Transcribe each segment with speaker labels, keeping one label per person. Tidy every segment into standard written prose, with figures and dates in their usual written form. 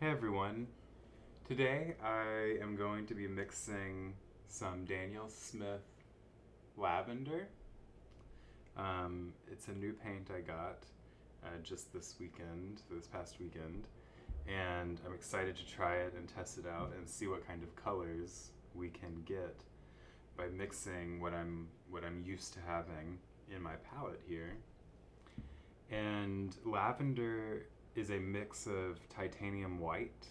Speaker 1: Hey everyone. Today I am going to be mixing some Daniel Smith Lavender. It's a new paint I got just this past weekend, and I'm excited to try it and test it out and see what kind of colors we can get by mixing what I'm used to having in my palette here. And lavender is a mix of titanium white,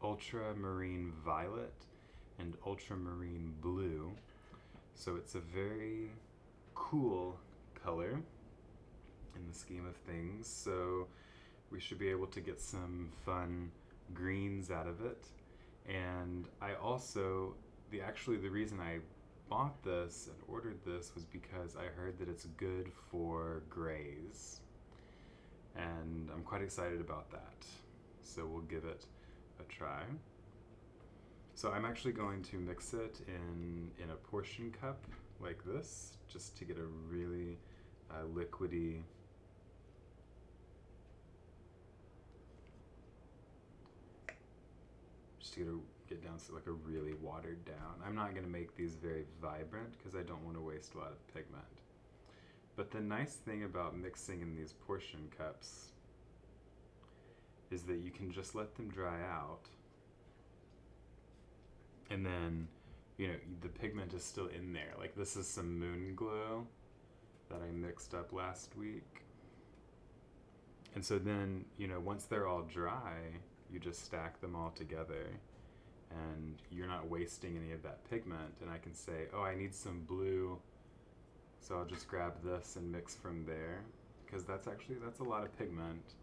Speaker 1: ultramarine violet, and ultramarine blue. So it's a very cool color in the scheme of things. So we should be able to get some fun greens out of it. And I also, the reason I bought this and ordered this was because I heard that it's good for grays. And I'm quite excited about that. So we'll give it a try. So I'm actually going to mix it in a portion cup like this, just to get a really liquidy, just to get down to like a really watered down. I'm not going to make these very vibrant because I don't want to waste a lot of pigment. But the nice thing about mixing in these portion cups is that you can just let them dry out, and then the pigment is still in there. Like, this is some Moon Glow that I mixed up last week, and so then once they're all dry, you just stack them all together and you're not wasting any of that pigment. And I can say, oh, I need some blue, so I'll just grab this and mix from there, because that's a lot of pigment.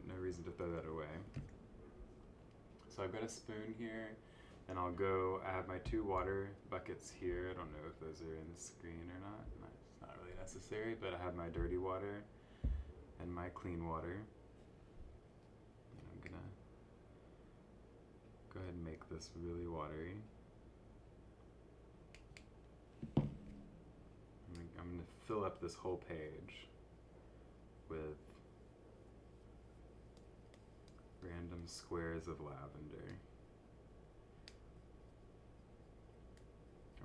Speaker 1: No reason to throw that away. So I've got a spoon here, and I have my 2 water buckets here. I don't know if those are in the screen or not. It's not really necessary, but I have my dirty water and my clean water. And I'm gonna go ahead and make this really watery. I'm gonna fill up this whole page with random squares of lavender.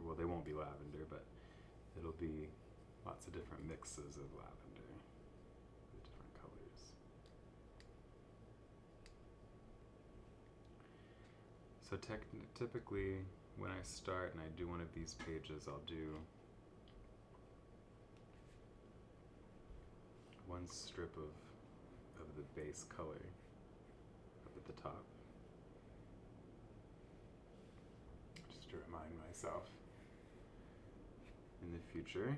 Speaker 1: Well, they won't be lavender, but it'll be lots of different mixes of lavender with different colors. So typically, when I start and I do one of these pages, I'll do one strip of the base color up at the top, just to remind myself in the future.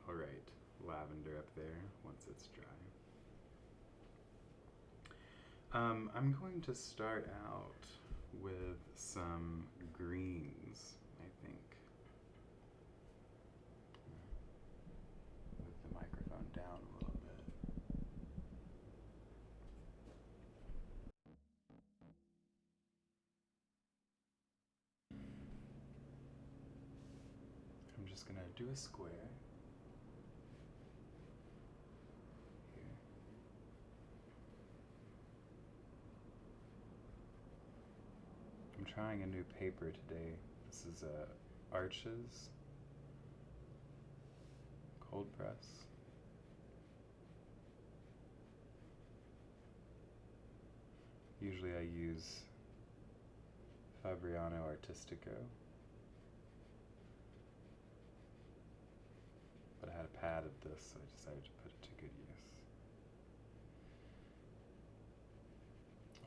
Speaker 1: All right, lavender up there once it's dry. I'm going to start out with some greens, I think. Move the microphone down a little bit. I'm just gonna do a square here. I'm trying a new paper today. This is Arches cold press. Usually I use Fabriano Artistico, but I had a pad of this, so I decided to put it to good use.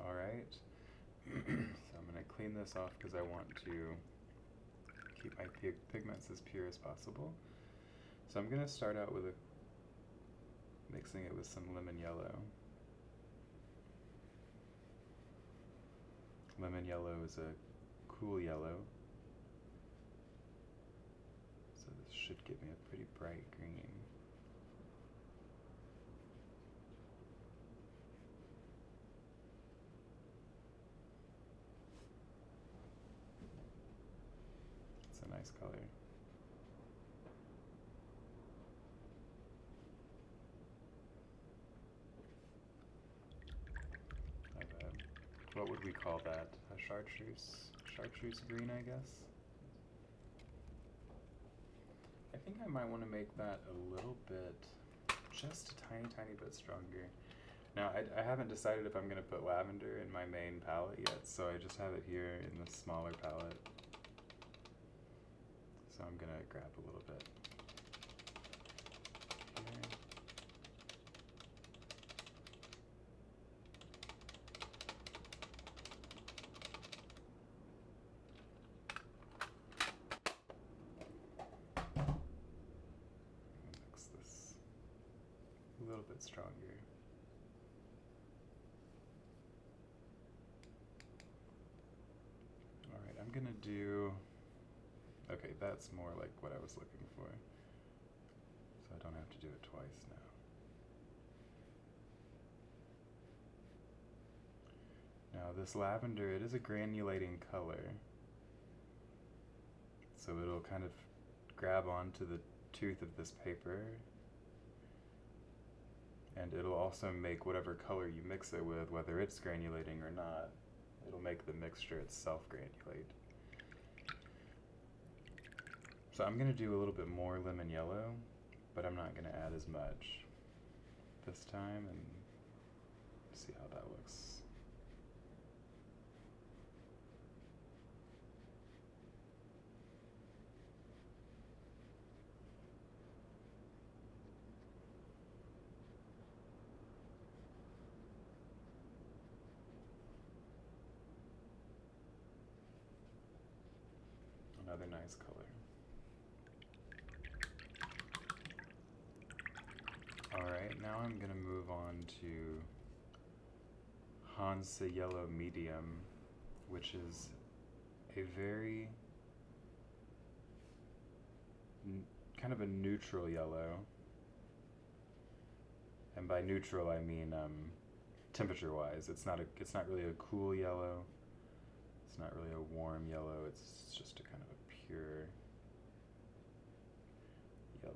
Speaker 1: Alright, so I'm going to clean this off because I want to keep my pigments as pure as possible. So I'm going to start out with mixing it with some lemon yellow. Lemon yellow is a cool yellow, so this should give me a pretty bright green. It's a nice color. what would we call that? A chartreuse green, I guess? I think I might want to make that a little bit, just a tiny bit stronger. Now, I haven't decided if I'm going to put lavender in my main palette yet, so I just have it here in the smaller palette. So I'm going to grab a little bit here. Mix this a little bit stronger. Alright, I'm gonna do, okay, that's more like what I was looking for. So I don't have to do it twice now. Now this lavender, it is a granulating color. So it'll kind of grab onto the tooth of this paper, and it'll also make whatever color you mix it with, whether it's granulating or not, it'll make the mixture itself granulate. So I'm gonna do a little bit more lemon yellow, but I'm not gonna add as much this time, and see how that looks. Another nice color. Alright, now I'm going to move on to Hansa Yellow Medium, which is a very kind of a neutral yellow. And by neutral I mean temperature-wise. It's not really a cool yellow. It's not really a warm yellow. It's just a kind of a pure yellow.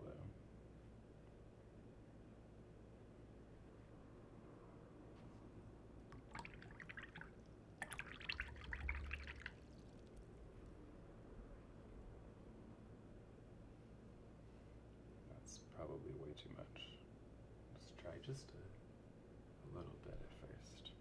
Speaker 1: That's probably way too much. Let's try just a little bit at first.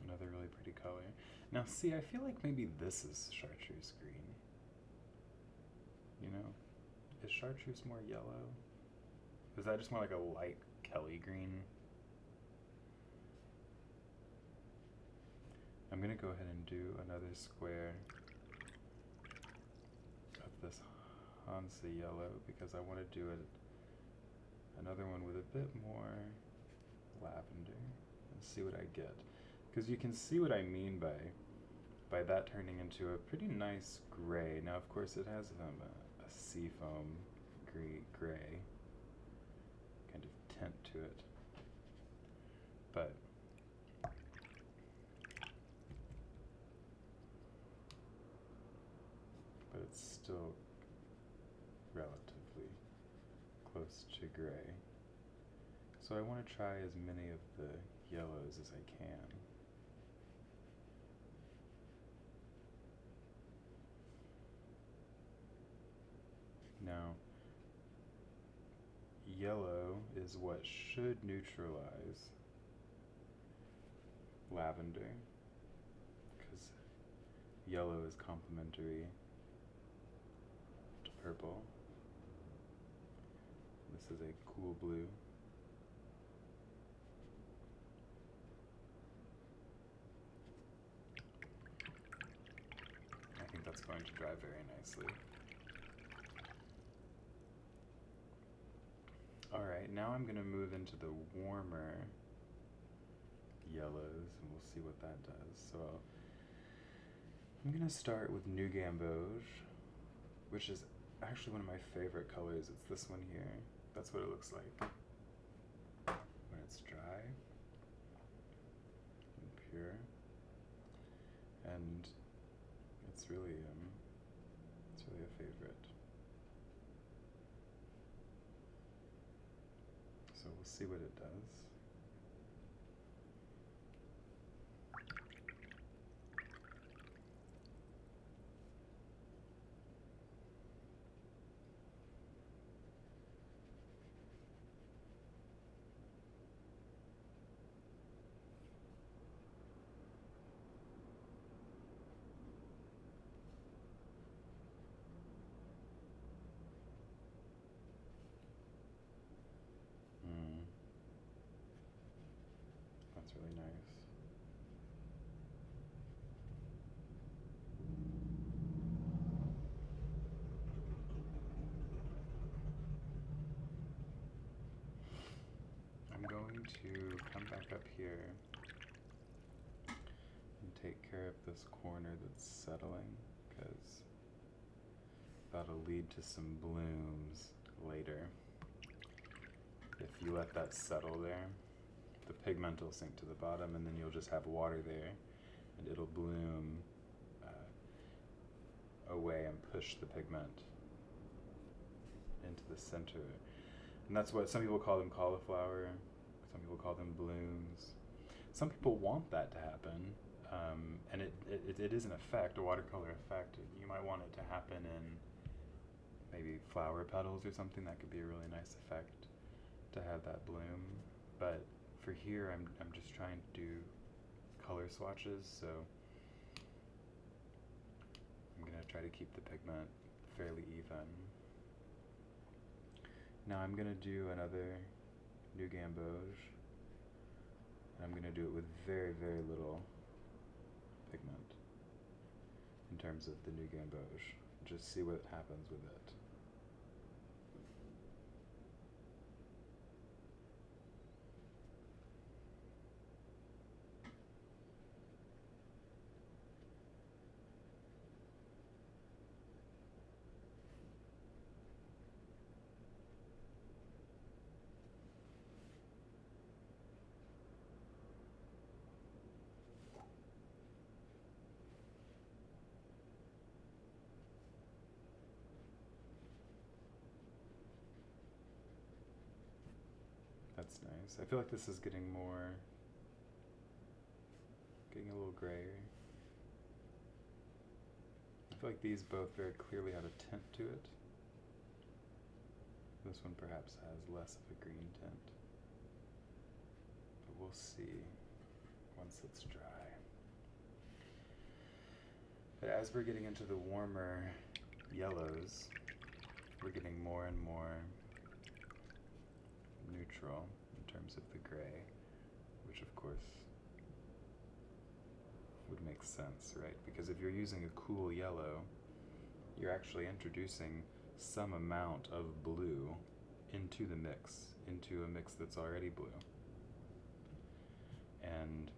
Speaker 1: Another really pretty color. Now see, I feel like maybe this is chartreuse green. You know? Is chartreuse more yellow? Is that just more like a light Kelly green? I'm gonna go ahead and do another square of this Hansa yellow because I want to do another one with a bit more lavender and see what I get. Because you can see what I mean by that turning into a pretty nice gray. Now, of course, it has a seafoam gray kind of tint to it, but it's still relatively close to gray. So I want to try as many of the yellows as I can. Now, yellow is what should neutralize lavender, because yellow is complementary to purple. This is a cool blue. I think that's going to dry very nicely. Alright, now I'm going to move into the warmer yellows, and we'll see what that does. So I'm going to start with New Gamboge, which is actually one of my favorite colors. It's this one here. That's what it looks like when it's dry and pure. And it's really a favorite. So we'll see what it does. That's really nice. I'm going to come back up here and take care of this corner that's settling, because that'll lead to some blooms later. If you let that settle there, the pigment will sink to the bottom, and then you'll just have water there, and it'll bloom away and push the pigment into the center. And that's what some people call them, cauliflower. Some people call them blooms. Some people want that to happen, and it is an effect, a watercolor effect. You might want it to happen in maybe flower petals or something. That could be a really nice effect to have that bloom. But for here, I'm just trying to do color swatches, so I'm gonna try to keep the pigment fairly even. Now I'm gonna do another New Gamboge. I'm gonna do it with very, very little pigment in terms of the New Gamboge. Just see what happens with it. That's nice. I feel like this is getting a little grayer. I feel like these both very clearly have a tint to it. This one perhaps has less of a green tint. But we'll see once it's dry. But as we're getting into the warmer yellows, we're getting more and more neutral in terms of the gray, which of course would make sense, right? Because if you're using a cool yellow, you're actually introducing some amount of blue into the mix, into a mix that's already blue. And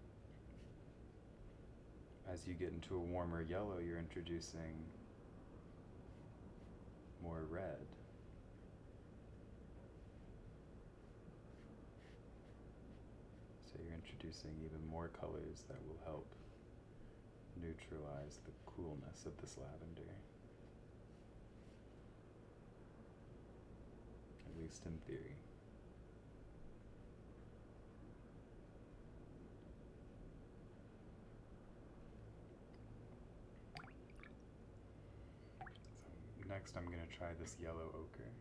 Speaker 1: as you get into a warmer yellow, you're introducing more red. So you're introducing even more colors that will help neutralize the coolness of this lavender. At least in theory. So next I'm going to try this yellow ochre.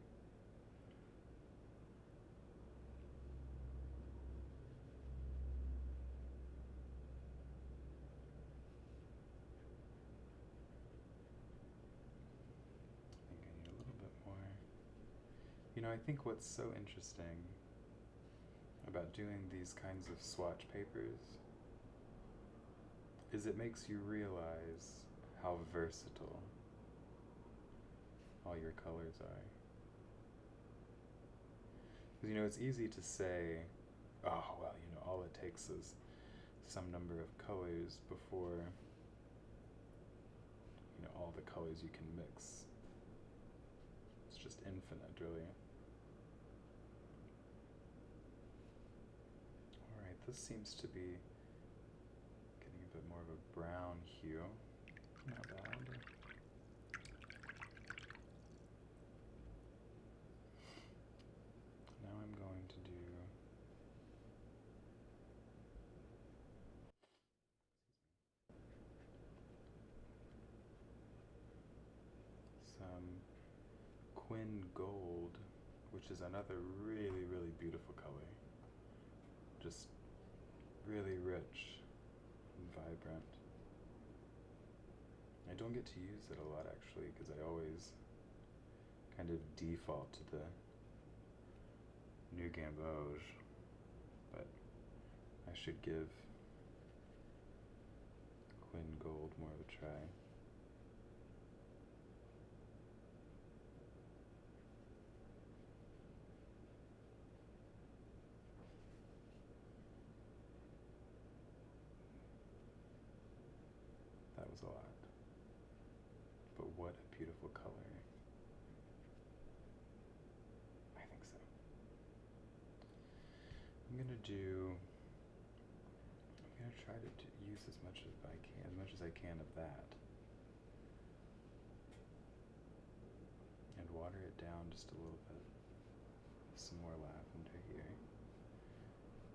Speaker 1: You know, I think what's so interesting about doing these kinds of swatch papers is it makes you realize how versatile all your colors are. Because, you know, it's easy to say, oh, well, you know, all it takes is some number of colors before, you know, all the colors you can mix just infinite, really. Alright, this seems to be getting a bit more of a brown hue. Not bad. Now I'm going to do some Quin Gold, which is another really, really beautiful color. Just really rich and vibrant. I don't get to use it a lot actually, because I always kind of default to the New Gamboge, but I should give Quin Gold more of a try. That was a lot, but what a beautiful color. I think so. I'm gonna try to use as much as I can of that, and water it down just a little bit. Some more lavender here,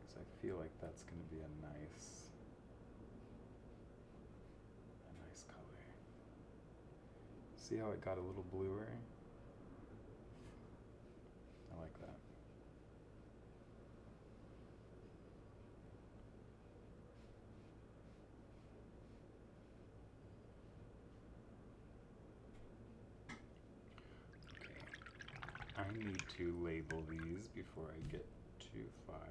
Speaker 1: because I feel like that's gonna be a nice color. See how it got a little bluer? I like that. I need to label these before I get too far.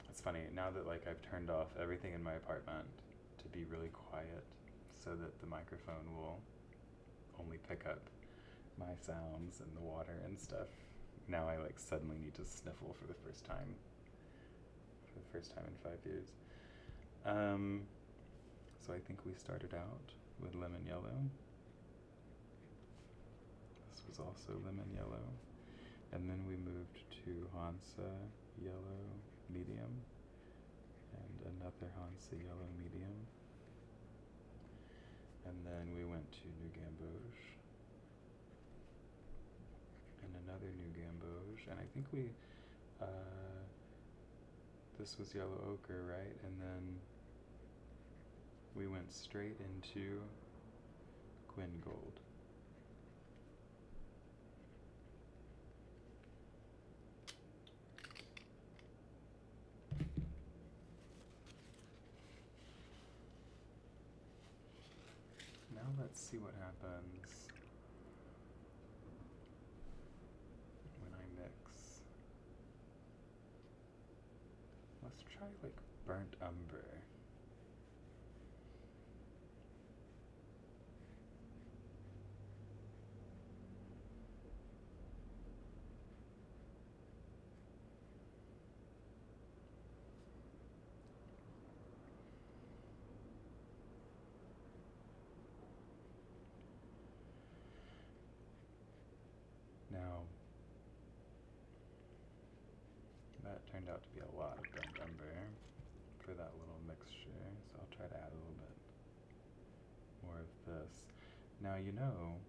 Speaker 1: It's funny, now that like I've turned off everything in my apartment to be really quiet so that the microphone will only pick up my sounds and the water and stuff. Now I like suddenly need to sniffle for the first time. For the first time in 5 years. So I think we started out with lemon yellow. This was also lemon yellow. And then we moved to Hansa yellow medium and another Hansa yellow medium. And then we went to New Gamboge and another New Gamboge. And I think this was yellow ochre, right? And then we went straight into Quin Gold. Now let's see what happens when I mix. Let's try like burnt umber. Now, that turned out to be a lot of burnt umber for that little mixture, so I'll try to add a little bit more of this. Now, you know,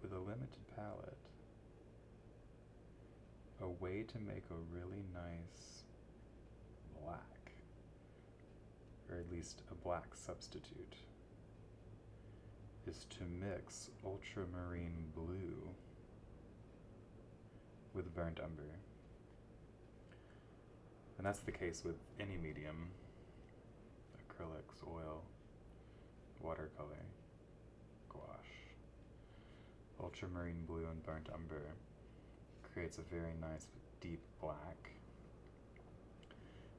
Speaker 1: with a limited palette, a way to make a really nice black, or at least a black substitute, is to mix ultramarine blue with burnt umber. And that's the case with any medium: acrylics, oil, watercolor, gouache. Ultramarine blue and burnt umber creates a very nice deep black.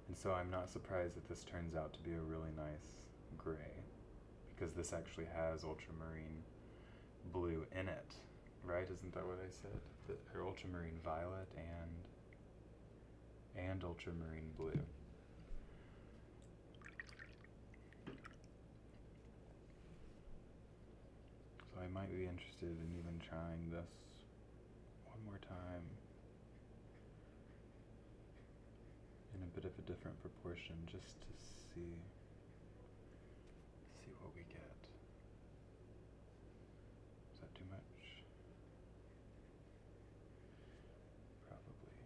Speaker 1: And so I'm not surprised that this turns out to be a really nice gray, because this actually has ultramarine blue in it, right? Isn't that what I said? Or ultramarine violet and ultramarine blue. So I might be interested in even trying this one more time in a bit of a different proportion, just to see what we get. Is that too much? Probably.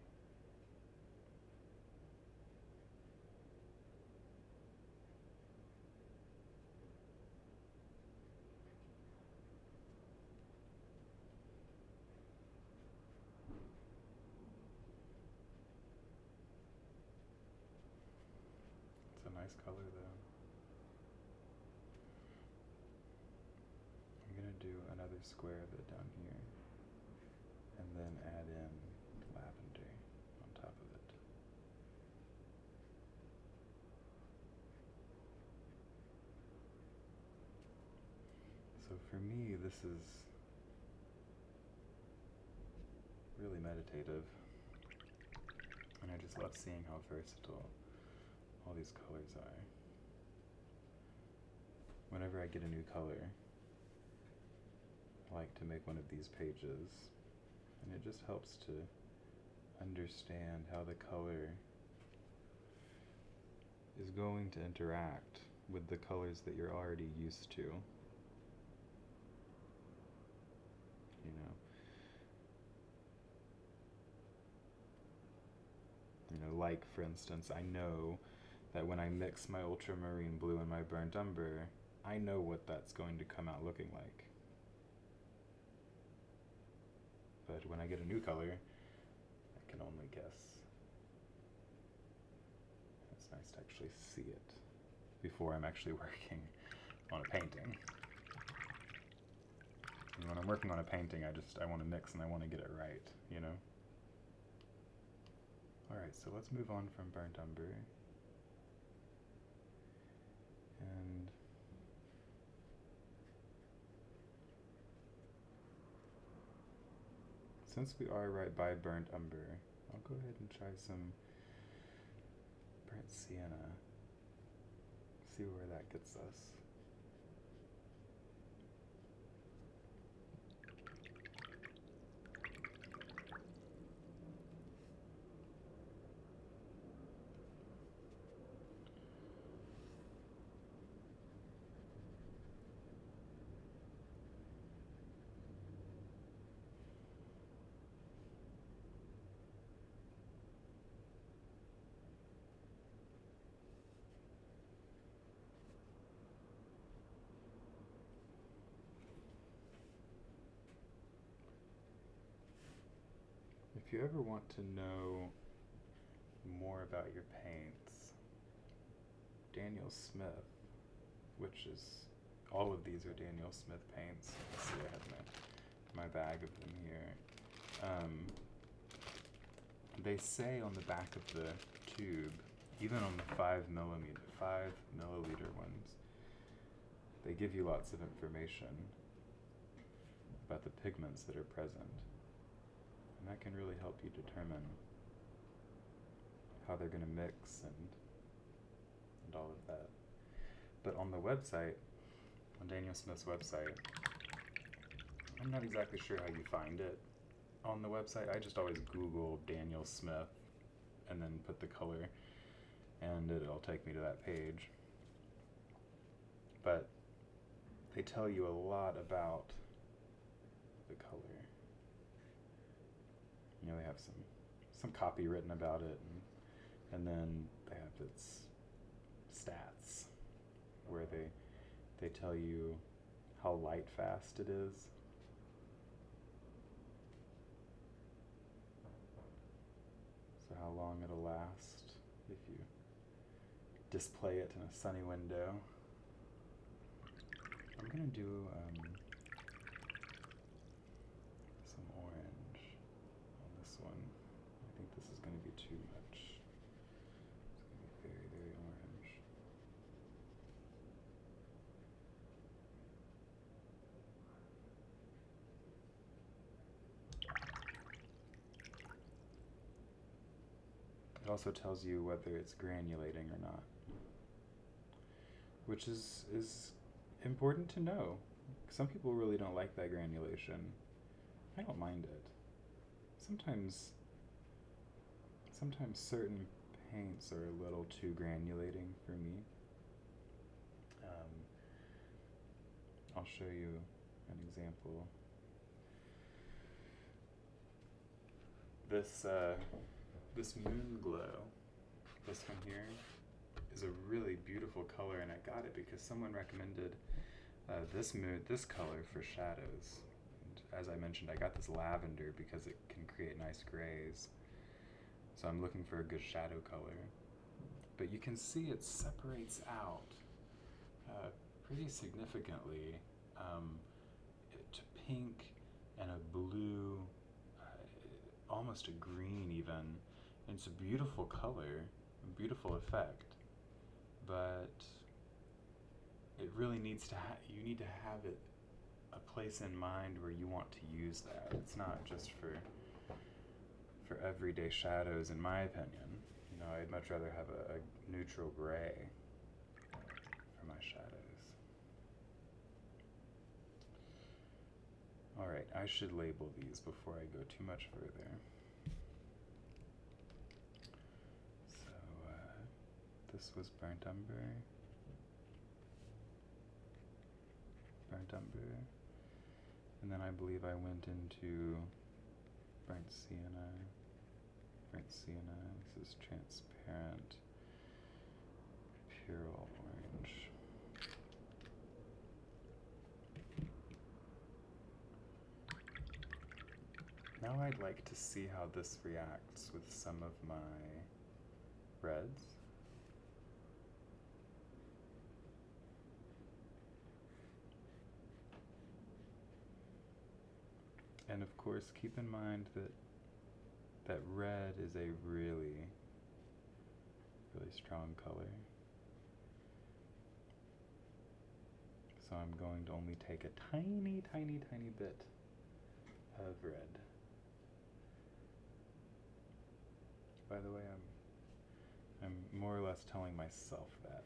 Speaker 1: It's a nice color though. I'm gonna do another square of it down here and then add in lavender on top of it. So for me, this is really meditative, and I just love seeing how versatile all these colors are. Whenever I get a new color, I like to make one of these pages, and it just helps to understand how the color is going to interact with the colors that you're already used to. Like for instance, I know that when I mix my ultramarine blue and my burnt umber, I know what that's going to come out looking like. But when I get a new color, I can only guess. It's nice to actually see it before I'm actually working on a painting. And when I'm working on a painting, I want to mix and I want to get it right, Alright, so let's move on from burnt umber. And since we are right by burnt umber, I'll go ahead and try some burnt sienna. See where that gets us. If you ever want to know more about your paints, Daniel Smith, which is, all of these are Daniel Smith paints. Let's see, I have my bag of them here. They say on the back of the tube, even on the 5 milliliter ones, they give you lots of information about the pigments that are present. And that can really help you determine how they're going to mix and all of that. But on the website, on Daniel Smith's website, I'm not exactly sure how you find it on the website. I just always Google Daniel Smith and then put the color, and it'll take me to that page. But they tell you a lot about the color. They have some copy written about it, and then they have its stats where they tell you how light fast it is. So how long it'll last if you display it in a sunny window. I'm gonna do some orange on this one. I think this is gonna be too much. It's gonna be very, very orange. It also tells you whether it's granulating or not, which is important to know, Some people really don't like that granulation. I don't mind it. Sometimes certain paints are a little too granulating for me. I'll show you an example. This Moon Glow, this one here, is a really beautiful color, and I got it because someone recommended this color for shadows. And as I mentioned, I got this lavender because it can create nice grays. So I'm looking for a good shadow color. But you can see it separates out pretty significantly to pink and a blue, almost a green even. And it's a beautiful color, a beautiful effect. But it really needs to you need to have it a place in mind where you want to use that. It's not just for everyday shadows, in my opinion. You know, I'd much rather have a neutral gray for my shadows. Alright, I should label these before I go too much further. So, this was burnt umber. And then I believe I went into burnt sienna. This is transparent purple orange. Now I'd like to see how this reacts with some of my reds. And of course, keep in mind that red is a really, really strong color. So I'm going to only take a tiny, tiny, tiny bit of red. By the way, I'm more or less telling myself that.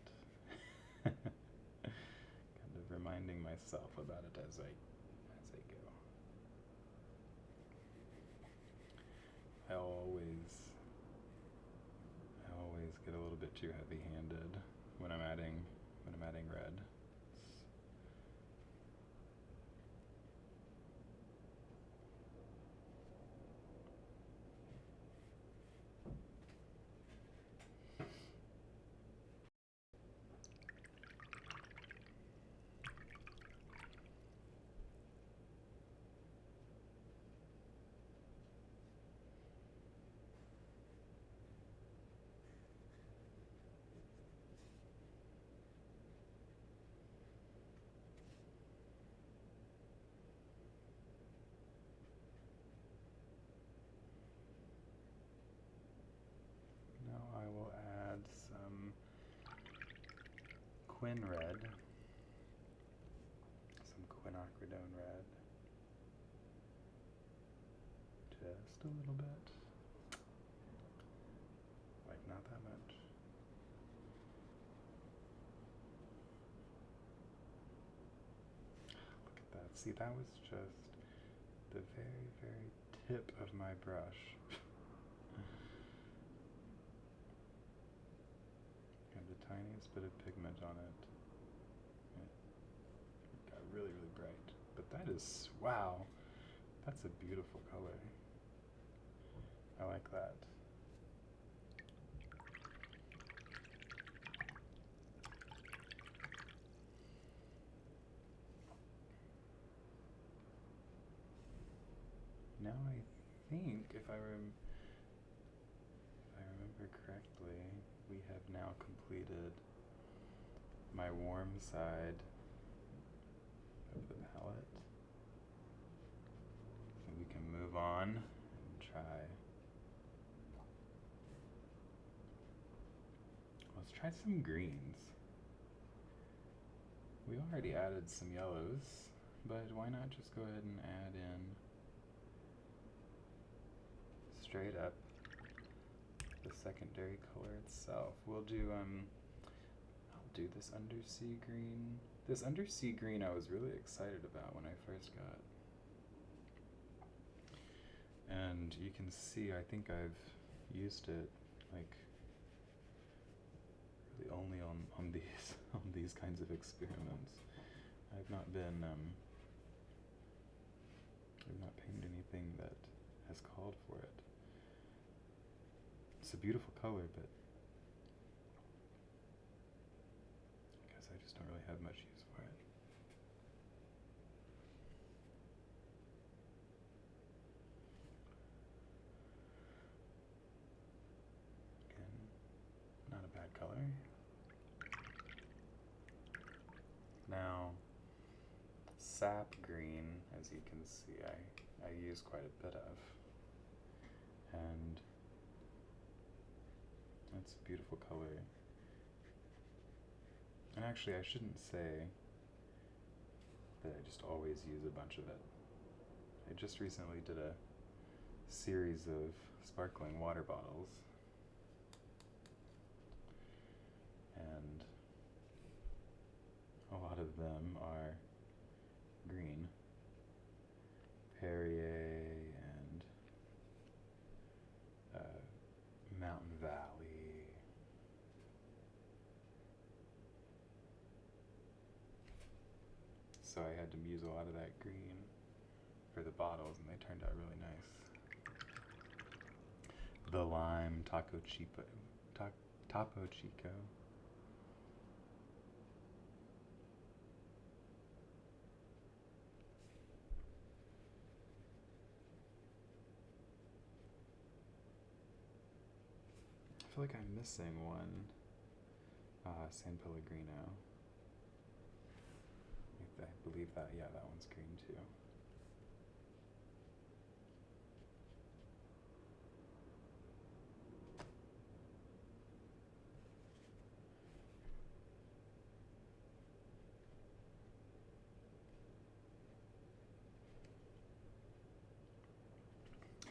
Speaker 1: Kind of reminding myself about it as I go. I always get a little bit too heavy-handed when I'm adding red. Now I will add some red, some quinacridone red, just a little bit, like not that much. Look at that, see, that was just the very, very tip of my brush. And the tiniest bit of pigment on it. It got really, really bright. But that is, wow, that's a beautiful color. I like that. Now I think, if I remember correctly, we have now completed my warm side of the palette. So we can move on and try. Let's try some greens. We already added some yellows, but why not just go ahead and add in straight up the secondary color itself. We'll do I'll do this undersea green This undersea green I was really excited about when I first got. And you can see, I think I've used it like really only on these on these kinds of experiments. I've not painted anything that has called for it. It's a beautiful color, but I guess I just don't really have much use for it. Again, not a bad color. Now, sap green, as you can see, I use quite a bit of. And it's a beautiful color. And actually, I shouldn't say that I just always use a bunch of it. I just recently did a series of sparkling water bottles. And a lot of them are green. Perrier and Mountain Valley. So I had to use a lot of that green for the bottles, and they turned out really nice. The lime Topo Chico. I feel like I'm missing one. San Pellegrino. I believe that, yeah, that one's green too.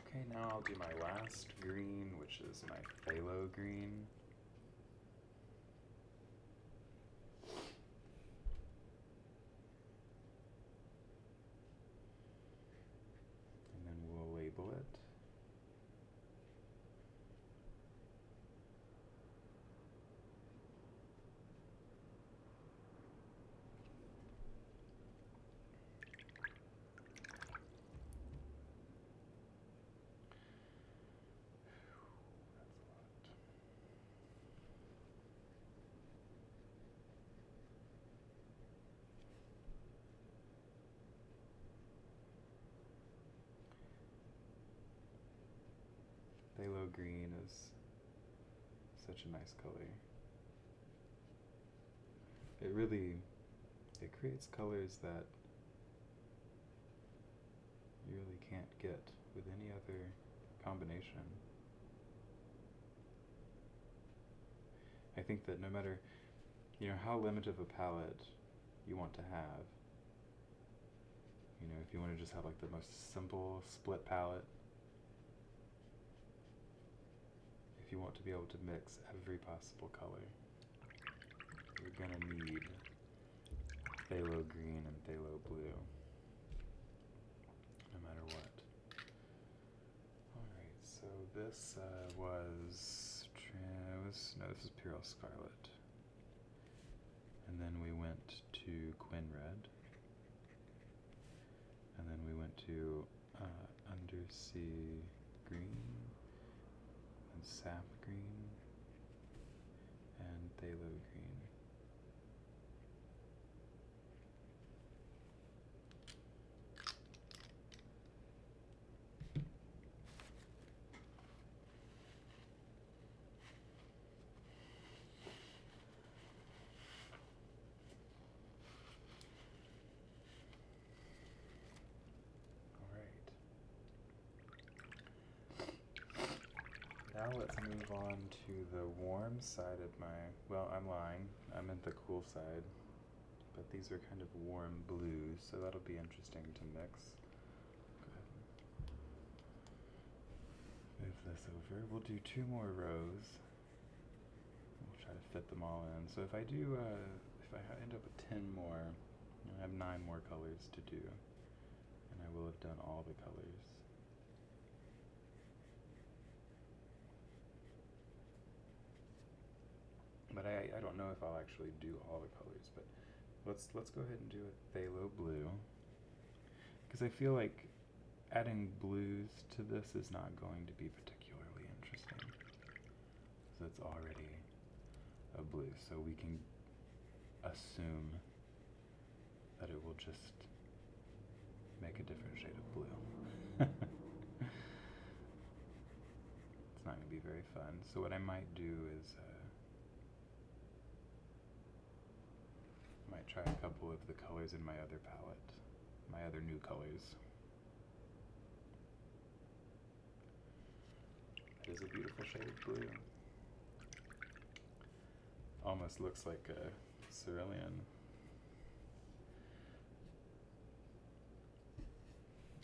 Speaker 1: Okay, now I'll do my last green, which is my phthalo green. And then we'll label it. Phthalo green is such a nice color. It creates colors that you really can't get with any other combination. I think that no matter, how limited of a palette you want to have, if you want to just have like the most simple split palette, if you want to be able to mix every possible color, you're gonna need phthalo green and phthalo blue, no matter what. Alright, so this this is Purell Scarlet. And then we went to Quinn Red. And then we went to Undersea Green, and Sap Green, and Phthalo Green. Now let's move on to the warm side of I'm lying, I'm at the cool side, but these are kind of warm blues, so that'll be interesting to mix. Go ahead and move this over. We'll do 2 more rows. We'll try to fit them all in. So if I end up with 10 more, I have 9 more colors to do, and I will have done all the colors. But I don't know if I'll actually do all the colors, but let's go ahead and do a phthalo blue, because I feel like adding blues to this is not going to be particularly interesting, because it's already a blue, so we can assume that it will just make a different shade of blue. It's not going to be very fun. So what I might do is I might try a couple of the colors in my other palette, my other new colors. It is a beautiful shade of blue. Almost looks like a cerulean.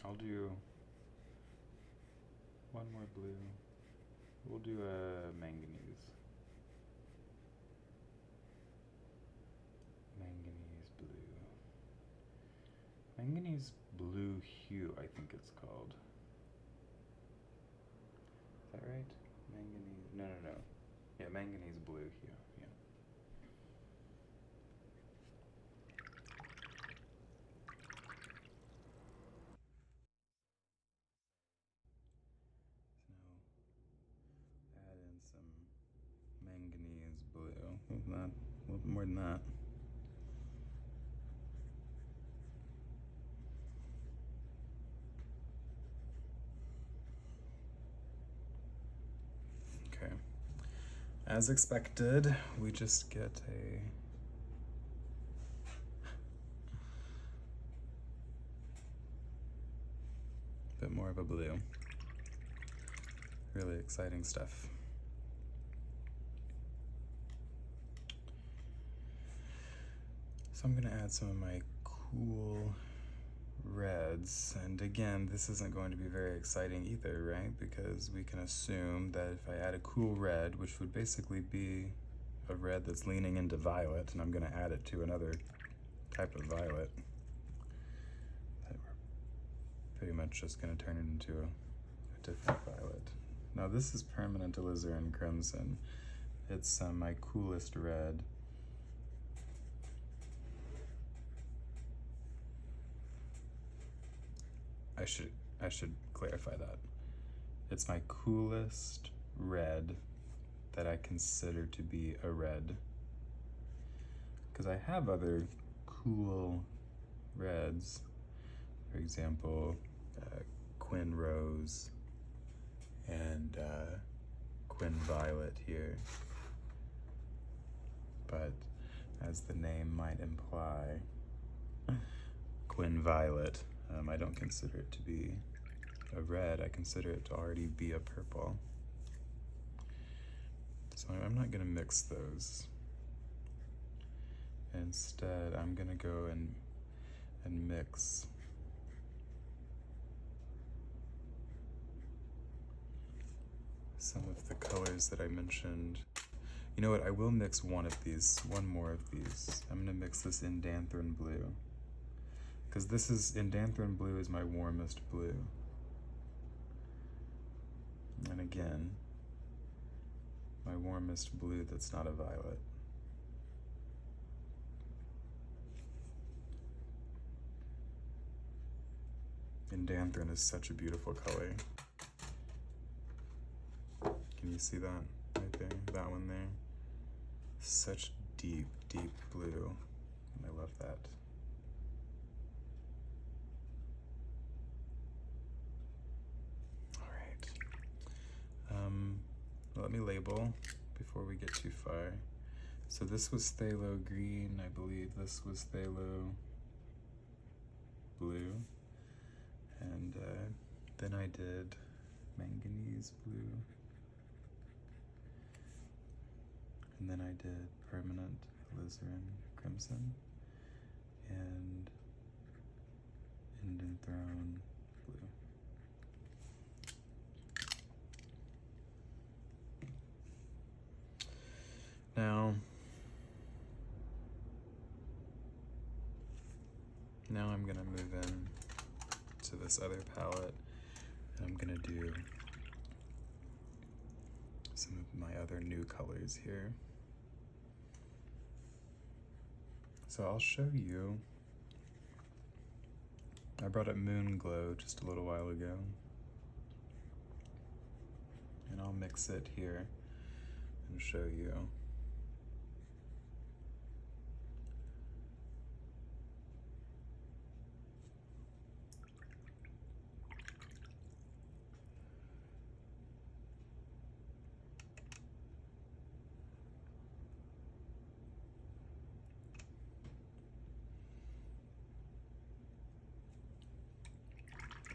Speaker 1: I'll do one more blue. We'll do a manganese. Manganese blue. Manganese blue hue, I think it's called. Is that right? Manganese. No. Yeah, manganese blue hue. Yeah. So now add in some manganese blue. Not a little bit more than that. Okay. As expected, we just get a bit more of a blue. Really exciting stuff. So I'm gonna add some of my cool reds, and again, this isn't going to be very exciting either, right? Because we can assume that if I add a cool red, which would basically be a red that's leaning into violet, and I'm gonna add it to another type of violet, that we're pretty much just gonna turn it into a different violet. Now this is permanent alizarin crimson. It's my coolest red. I should clarify that. It's my coolest red that I consider to be a red. Because I have other cool reds. For example, Quin Rose and Quin Violet here. But as the name might imply, Quin Violet, I don't consider it to be a red. I consider it to already be a purple. So I'm not gonna mix those. Instead, I'm gonna go and mix some of the colors that I mentioned. You know what, I will mix one more of these. I'm gonna mix this Indanthrone blue. Because Indanthrone blue is my warmest blue. And again, my warmest blue that's not a violet. Indanthrone is such a beautiful color. Can you see that right there? That one there? Such deep, deep blue. And I love that. Let me label before we get too far. So this was phthalo green, I believe this was phthalo blue, and then I did manganese blue, and then I did permanent alizarin crimson, and Indanthrone blue. Now, to this other palette, and I'm gonna do some of my other new colors here. So I'll show you. I brought up Moon Glow just a little while ago, and I'll mix it here and show you.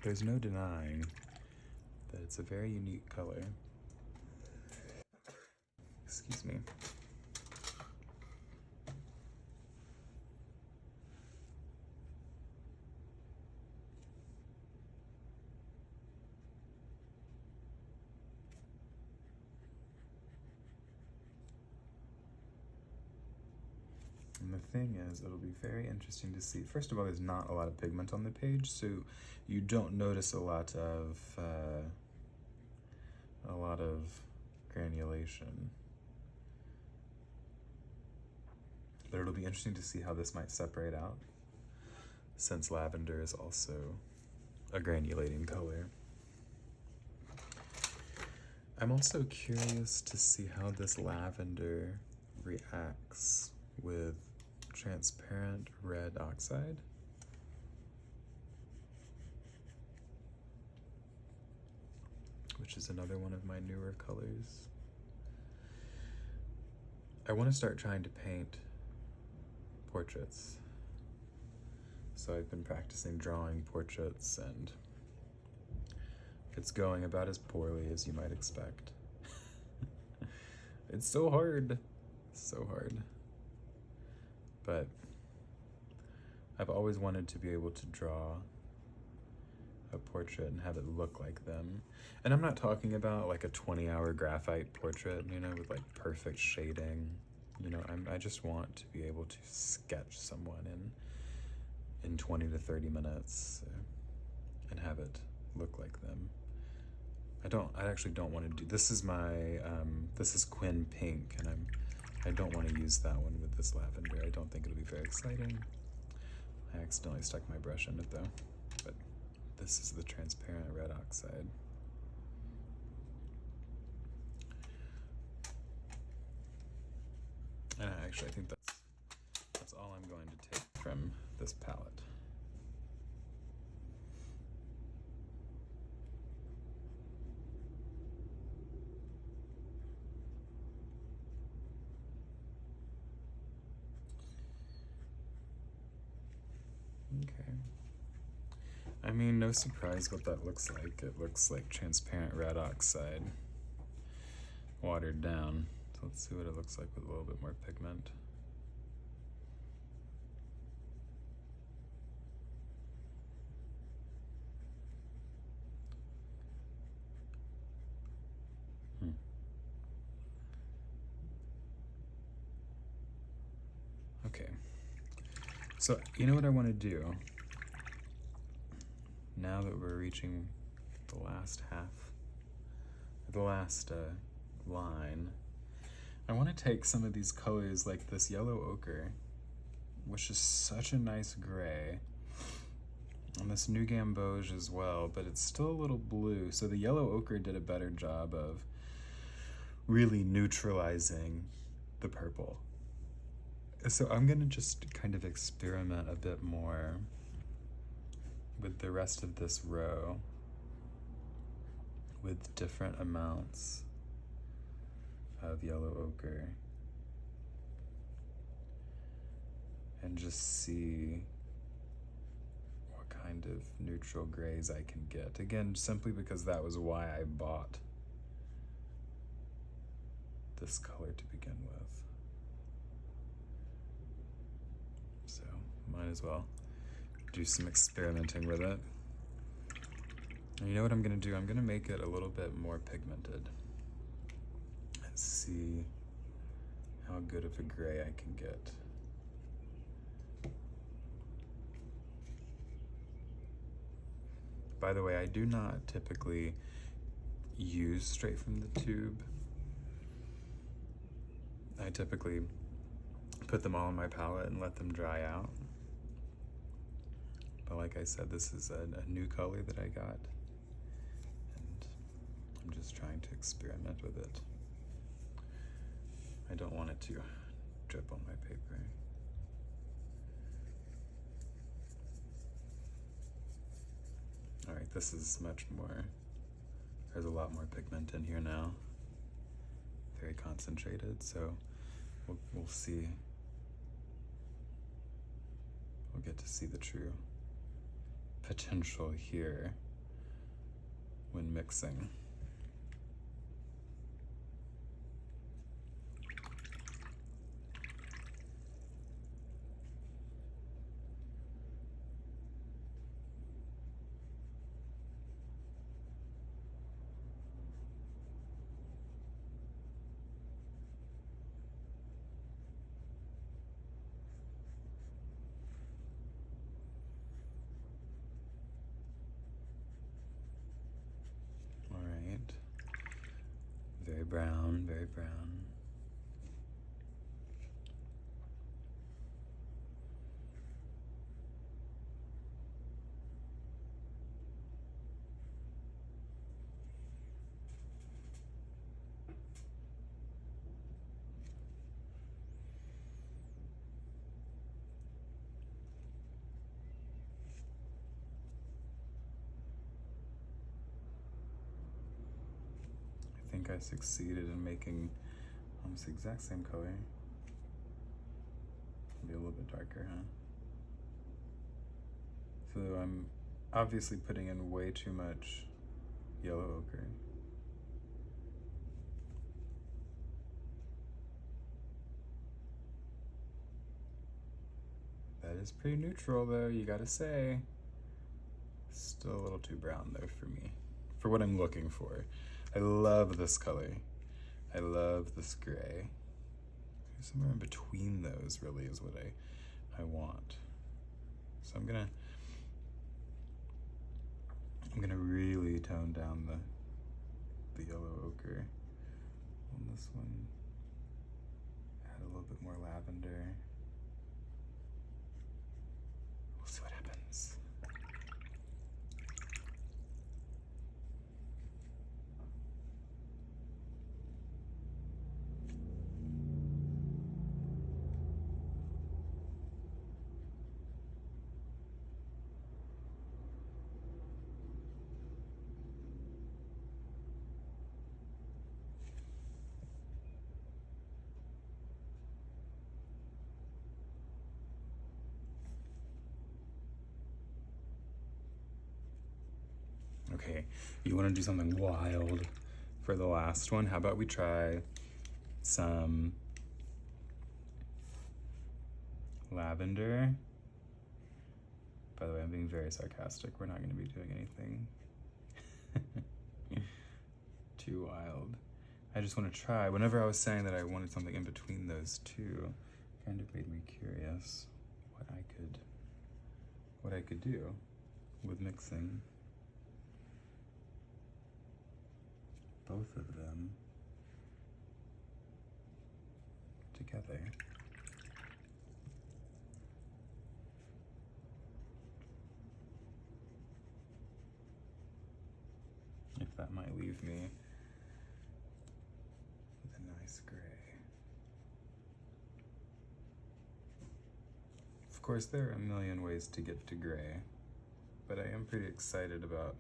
Speaker 1: There's no denying that it's a very unique color. Excuse me. And the thing is, it'll be very interesting to see. First of all, there's not a lot of pigment on the page, so you don't notice a lot of granulation. But it'll be interesting to see how this might separate out, since lavender is also a granulating color. I'm also curious to see how this lavender reacts with transparent red oxide. Which is another one of my newer colors. I want to start trying to paint portraits. So I've been practicing drawing portraits, and it's going about as poorly as you might expect. It's so hard, so hard. But I've always wanted to be able to draw a portrait and have it look like them. And I'm not talking about like a 20-hour graphite portrait, you know, with like perfect shading. You know, I just want to be able to sketch someone in 20 to 30 minutes and have it look like them. I actually don't want to do, this is my, this is Quinn Pink, and I don't want to use that one with this lavender. I don't think it'll be very exciting. I accidentally stuck my brush in it though, but this is the transparent red oxide. And actually I think that's all I'm going to take from this palette. Okay. I mean, no surprise what that looks like. It looks like transparent red oxide, watered down. So let's see what it looks like with a little bit more pigment. Okay. So, you know what I want to do? Now that we're reaching the last half, the last line, I want to take some of these colors like this yellow ochre, which is such a nice gray, and this new gamboge as well, but it's still a little blue. So the yellow ochre did a better job of really neutralizing the purple. So I'm gonna just kind of experiment a bit more with the rest of this row with different amounts of yellow ochre and just see what kind of neutral grays I can get. Again, simply because that was why I bought this color to begin with. So might as well do some experimenting with it. And you know what I'm gonna do? I'm gonna make it a little bit more pigmented. Let's see how good of a gray I can get. By the way, I do not typically use straight from the tube. I typically put them all on my palette and let them dry out. But like I said, this is a new color that I got, and I'm just trying to experiment with it. I don't want it to drip on my paper. All right, this is much more, there's a lot more pigment in here now. Very concentrated, so we'll see. We'll get to see the true potential here when mixing. Very brown, very brown. I think I succeeded in making almost the exact same color. Maybe a little bit darker, huh? So I'm obviously putting in way too much yellow ochre. That is pretty neutral though, you gotta say. Still a little too brown though for me, for what I'm looking for. I love this color. I love this gray. Somewhere in between those really is what I want. So I'm gonna really tone down the yellow ochre on this one. Add a little bit more lavender. We'll see what happens. Okay, you want to do something wild for the last one? How about we try some lavender? By the way, I'm being very sarcastic. We're not going to be doing anything too wild. I just want to try. Whenever I was saying that I wanted something in between those two, kind of made me curious what I could do with mixing both of them together. If that might leave me with a nice gray. Of course, there are a million ways to get to gray, but I am pretty excited about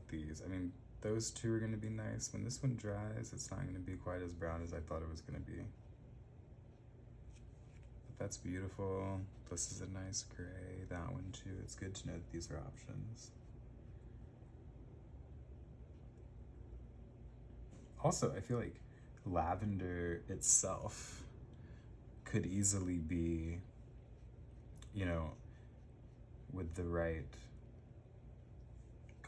Speaker 1: these. I mean, those two are going to be nice. When this one dries, it's not going to be quite as brown as I thought it was going to be. But that's beautiful. This is a nice gray. That one too. It's good to know that these are options. Also, I feel like lavender itself could easily be, you know, with the right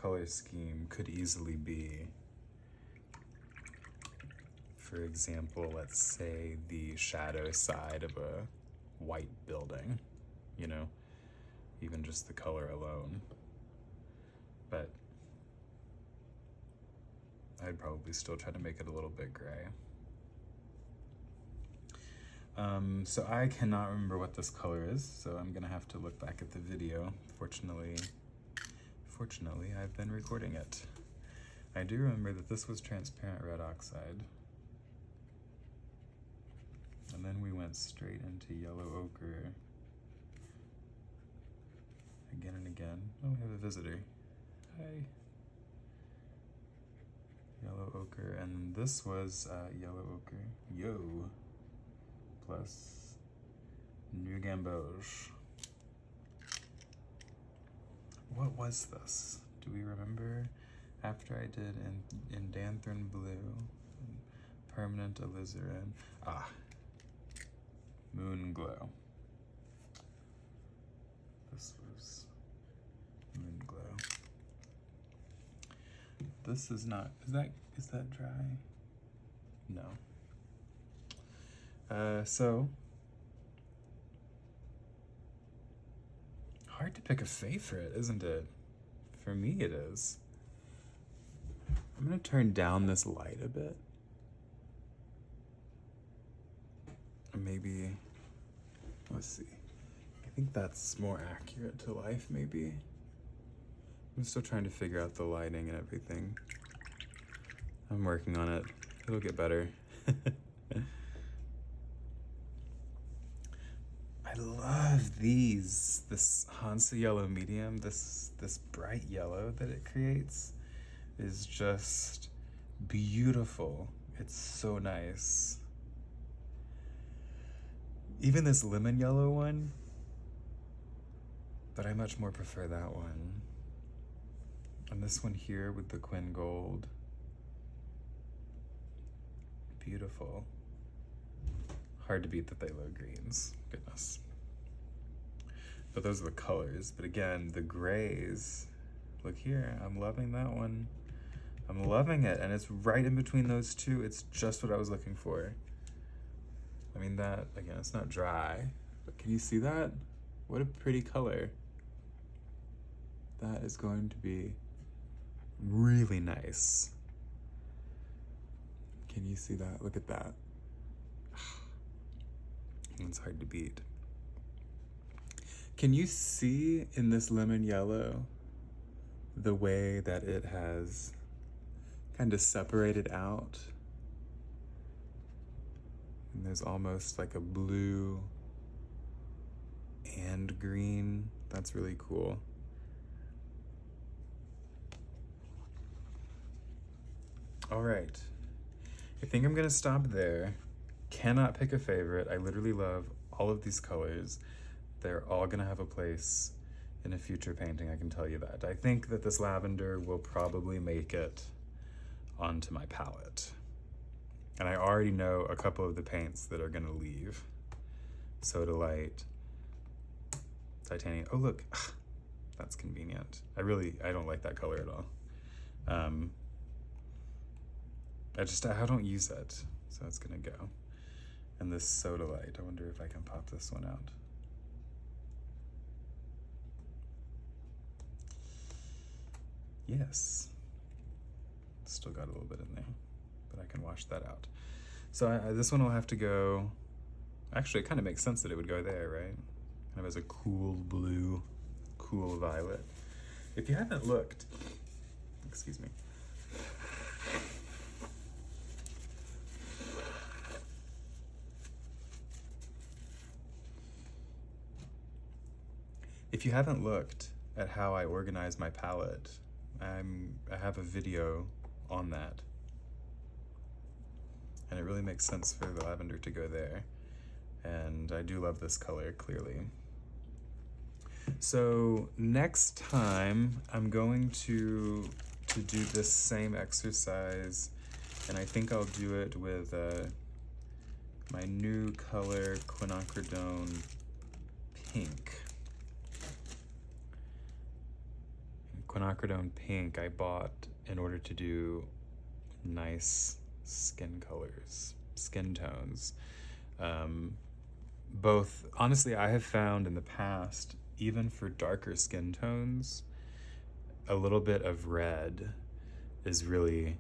Speaker 1: color scheme, could easily be, for example, let's say the shadow side of a white building, you know, even just the color alone. But I'd probably still try to make it a little bit gray. So I cannot remember what this color is, so I'm gonna have to look back at the video. Fortunately, I've been recording it. I do remember that this was transparent red oxide. And then we went straight into yellow ochre. Again and again. Oh, we have a visitor. Hi. Yellow ochre, and this was yellow ochre. Yo. Plus New Gamboge. What was this? Do we remember? After I did in Danthern Blue, Permanent Alizarin. Moon Glow. This was Moon Glow. This is not, is that dry? No. So, hard to pick a favorite, isn't it? For me it is. I'm gonna turn down this light a bit. Or maybe, let's see. I think that's more accurate to life, maybe. I'm still trying to figure out the lighting and everything. I'm working on it. It'll get better. I love these. This Hansa yellow medium, this bright yellow that it creates is just beautiful. It's so nice. Even this lemon yellow one, but I much more prefer that one. And this one here with the Quin Gold. Beautiful. Hard to beat the phthalo greens, goodness. But those are the colors. But again, the grays, look here, I'm loving that one. I'm loving it, and it's right in between those two. It's just what I was looking for. I mean, that, again, it's not dry, but can you see that? What a pretty color. That is going to be really nice. Can you see that? Look at that. It's hard to beat. Can you see in this lemon yellow the way that it has kind of separated out? And there's almost like a blue and green. That's really cool. All right. I think I'm gonna stop there. Cannot pick a favorite. I literally love all of these colors. They're all gonna have a place in a future painting, I can tell you that. I think that this lavender will probably make it onto my palette. And I already know a couple of the paints that are gonna leave. Sodalite, titanium. Oh look, that's convenient. I don't like that color at all. I don't use it, so it's gonna go. And this Sodalite, I wonder if I can pop this one out. Yes. Still got a little bit in there, but I can wash that out. So this one will have to go, actually it kind of makes sense that it would go there, right? Kind of as a cool blue, cool violet. If you haven't looked, excuse me. If you haven't looked at how I organize my palette, I have a video on that. And it really makes sense for the lavender to go there. And I do love this color, clearly. So next time, I'm going to do this same exercise, and I think I'll do it with my new color, quinacridone pink. Quinacridone pink I bought in order to do nice skin colors, skin tones. Both, honestly, I have found in the past, even for darker skin tones, a little bit of red is really,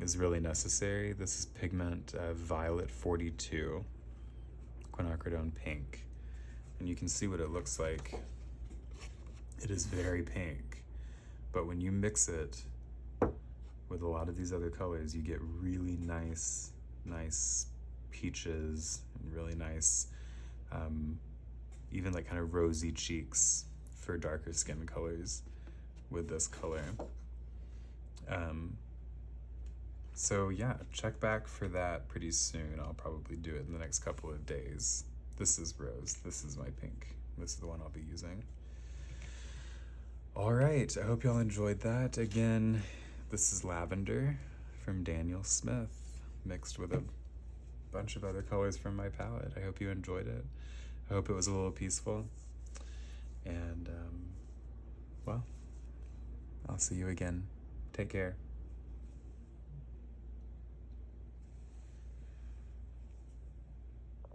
Speaker 1: is really necessary. This is pigment Violet 42, quinacridone pink. And you can see what it looks like. It is very pink, but when you mix it with a lot of these other colors, you get really nice peaches and really nice, even like kind of rosy cheeks for darker skin colors with this color. So yeah, check back for that pretty soon. I'll probably do it in the next couple of days. This is rose, this is my pink. This is the one I'll be using. All right, I hope y'all enjoyed that. Again, this is Lavender from Daniel Smith, mixed with a bunch of other colors from my palette. I hope you enjoyed it. I hope it was a little peaceful. And, well, I'll see you again. Take care.